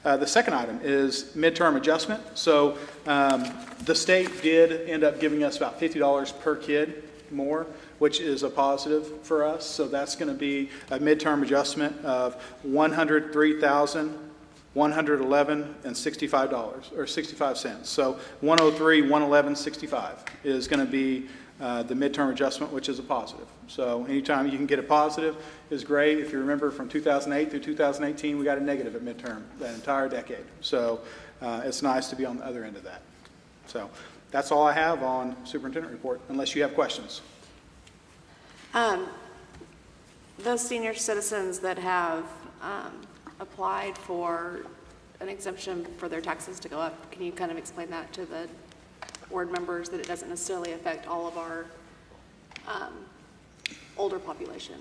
The second item is midterm adjustment. So the state did end up giving us about $50 per kid more, which is a positive for us. So that's going to be a midterm adjustment of $103,111.65 or 65 cents. So 103, 111.65 is going to be the midterm adjustment, which is a positive. So anytime you can get a positive is great. If you remember from 2008 through 2018, we got a negative at midterm that entire decade. So it's nice to be on the other end of that. So that's all I have on superintendent report, unless you have questions. Those senior citizens that have applied for an exemption for their taxes to go up, can you kind of explain that to the board members, that it doesn't necessarily affect all of our older population?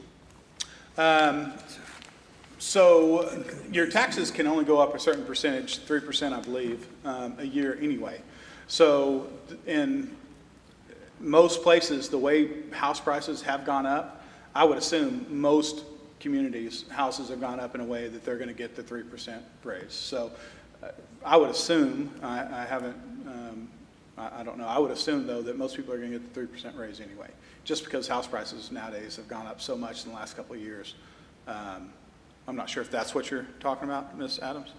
So your taxes can only go up a certain percentage, 3% I believe, a year anyway. So in most places, the way house prices have gone up, I would assume most communities, houses have gone up in a way that they're going to get the 3% raise. So I would assume, I haven't, I don't know, I would assume though that most people are going to get the 3% raise anyway, just because house prices nowadays have gone up so much in the last couple of years. I'm not sure if that's what you're talking about, Ms. Adams.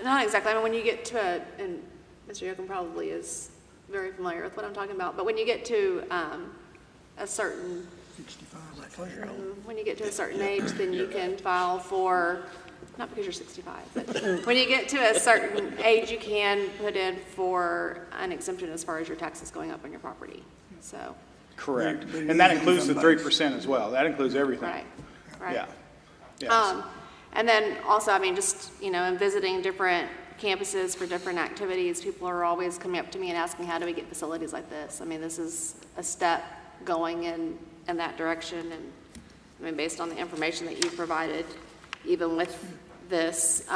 Not exactly. I mean, when you get to and Mr. Yoakum probably is very familiar with what I'm talking about, but when you get to a certain 65, when you get to a certain age, then you can file for, not because you're 65, but when you get to a certain age, you can put in for an exemption as far as your taxes going up on your property. So. Correct. And that includes the 3% as well. That includes everything. Right. Right. Yeah. Yes. And then also, I mean, just, you know, in visiting different campuses for different activities, people are always coming up to me and asking, how do we get facilities like this? I mean, this is a step going in that direction. And I mean, based on the information that you provided, even with this,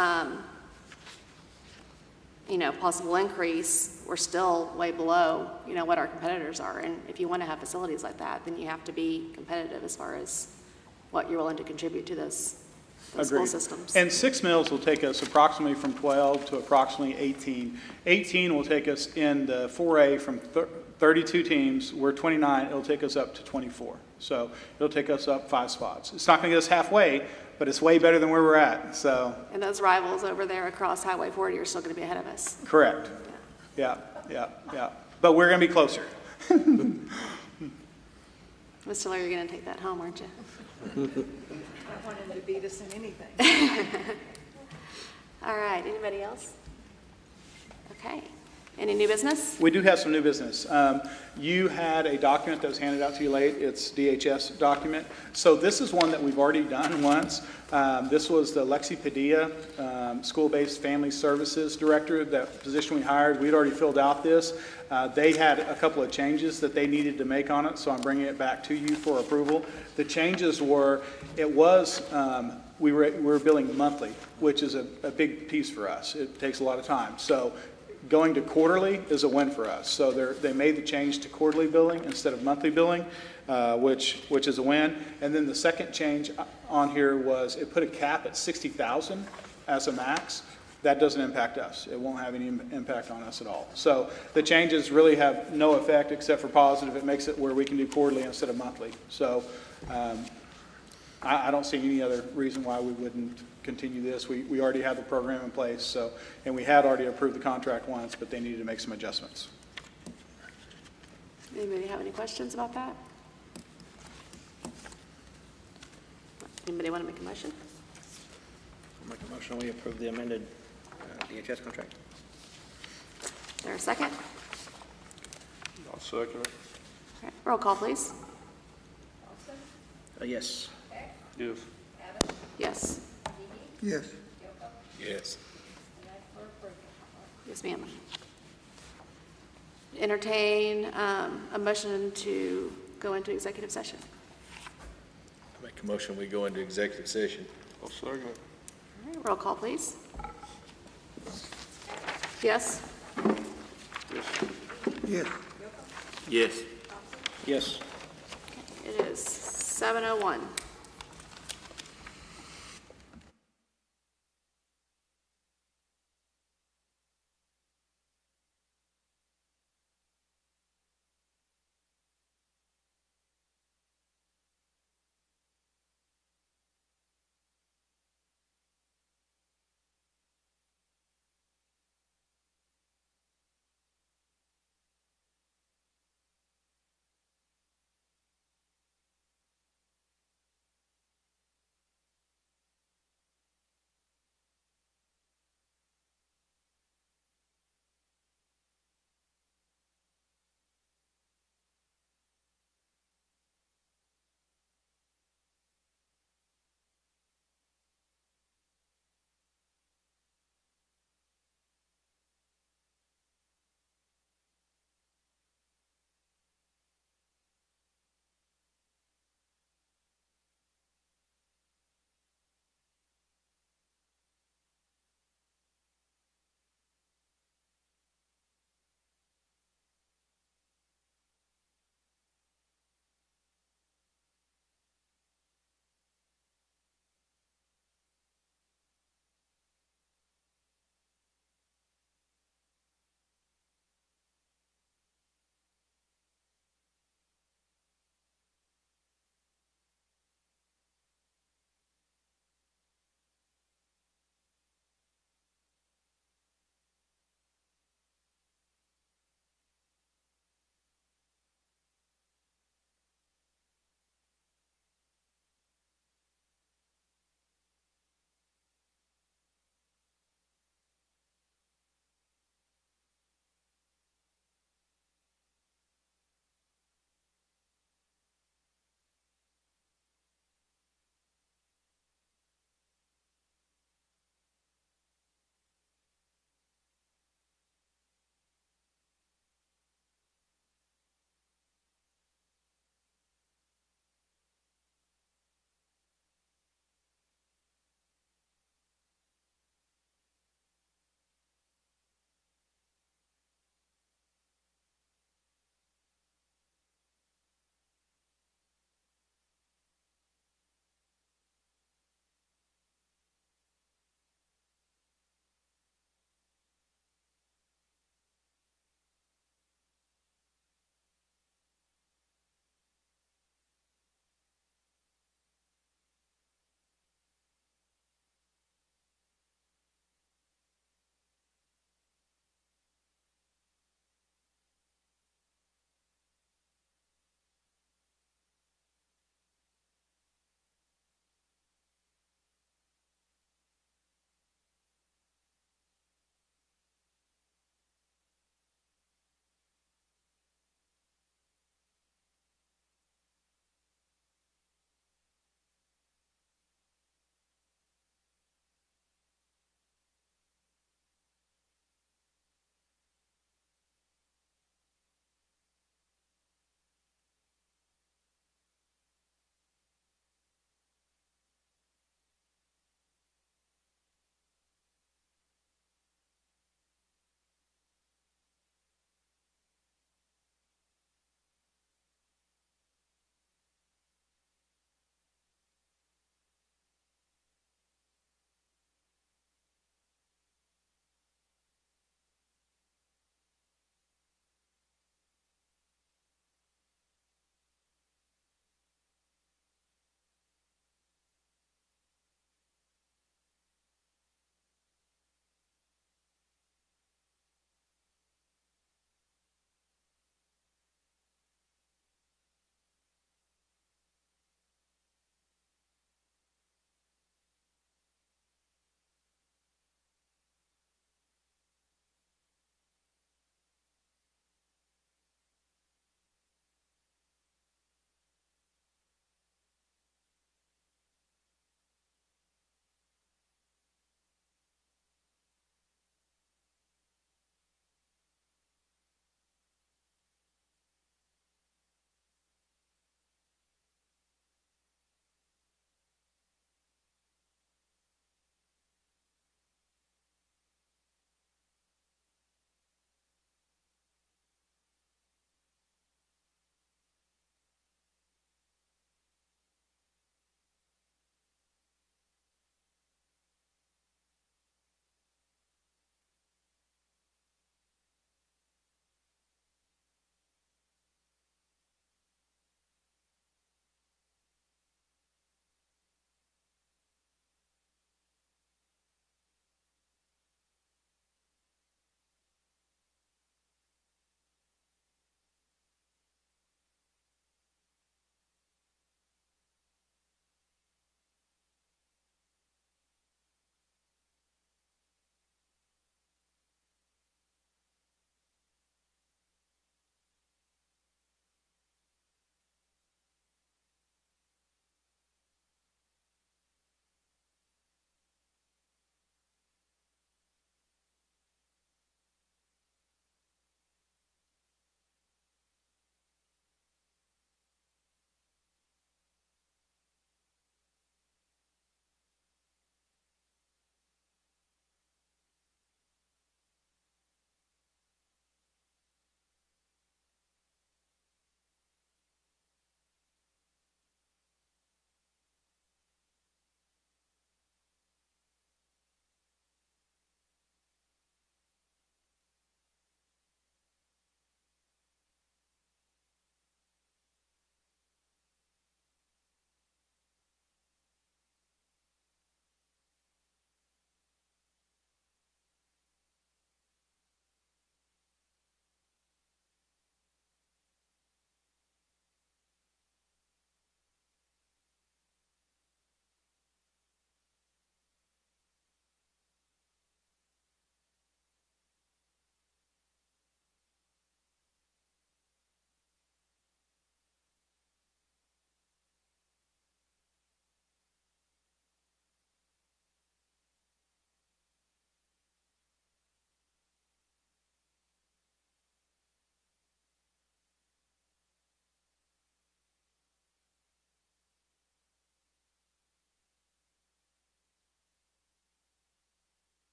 you know, possible increase, we're still way below, you know, what our competitors are. And if you want to have facilities like that, then you have to be competitive as far as what you're willing to contribute to those school systems. And 6 mills will take us approximately from 12 to approximately 18. 18 will take us in the 4A from 32 teams. We're 29. It'll take us up to 24. So it'll take us up 5 spots. It's not going to get us halfway, but it's way better than where we're at. So. And those rivals over there across Highway 40 are still going to be ahead of us. Correct. Yeah. But we're going to be closer. Ms. Tiller, you're going to take that home, aren't you? I want him to beat us in anything. All right, anybody else? Okay. Any new business? We do have some new business. You had a document that was handed out to you late. It's DHS document. So this is one that we've already done once. This was the Lexi Padilla, School-Based Family Services Director, that position we hired. We'd already filled out this. They had a couple of changes that they needed to make on it, so I'm bringing it back to you for approval. The changes were, we were billing monthly, which is a big piece for us. It takes a lot of time. So going to quarterly is a win for us. So they made the change to quarterly billing instead of monthly billing, which is a win. And then the second change on here was it put a cap at 60,000 as a max. That doesn't impact us. It won't have any impact on us at all. So the changes really have no effect except for positive. It makes it where we can do quarterly instead of monthly. So I don't see any other reason why we wouldn't continue this. We already have the program in place, so, and we had already approved the contract once, but they needed to make some adjustments. Anybody have any questions about that? Anybody want to make a motion? I'll make a motion, we approve the amended DHS contract. Is there a second? I'll second it. Okay, roll call, please. Yes. Yes. Yes. Yes. Yes. Yes, ma'am. Entertain a motion to go into executive session. Make a motion, we go into executive session. I'll second it. All right, roll call, please. Yes? Yes. Yes. Yes. It is 7:01.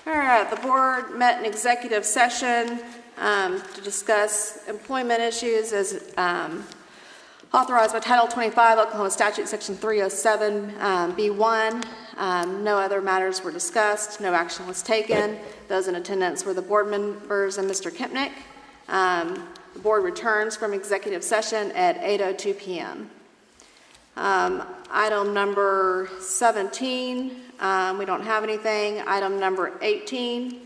All right, the board met in executive session to discuss employment issues as authorized by Title 25 Oklahoma Statute Section 307 B1. No other matters were discussed. No action was taken. Those in attendance were the board members and Mr. Kempnick. The board returns from executive session at 8:02 p.m. Item number 17, we don't have anything. Item number 18,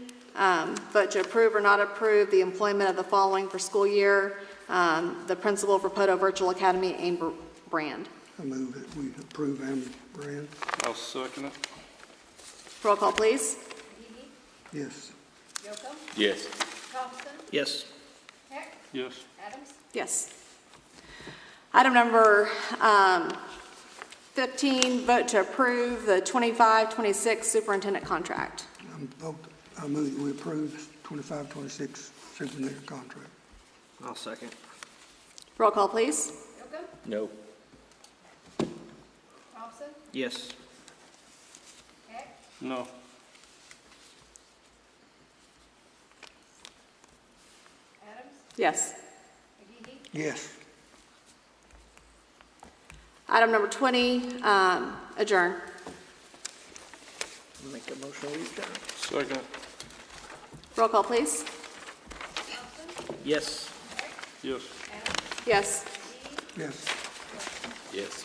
vote to approve or not approve the employment of the following for school year. The principal for Poto Virtual Academy, Amber Brand. I move that we approve Amber Brand. I'll second it. Roll call, please. Yes. Yocum? Yes. Thompson? Yes. Heck? Yes. Adams? Yes. Item number 15, vote to approve the 25-26 superintendent contract. I move that we approve 25-26 superintendent contract. I'll second. Roll call, please. Yocum? No. Thompson? Yes. Heck? No. Adams? Yes. McGee? Yes. Item number 20, adjourn. Make a motion we adjourn. Second. Roll call, please. Thompson? Yes. Yes. Adams? Yes. Yes. Yes.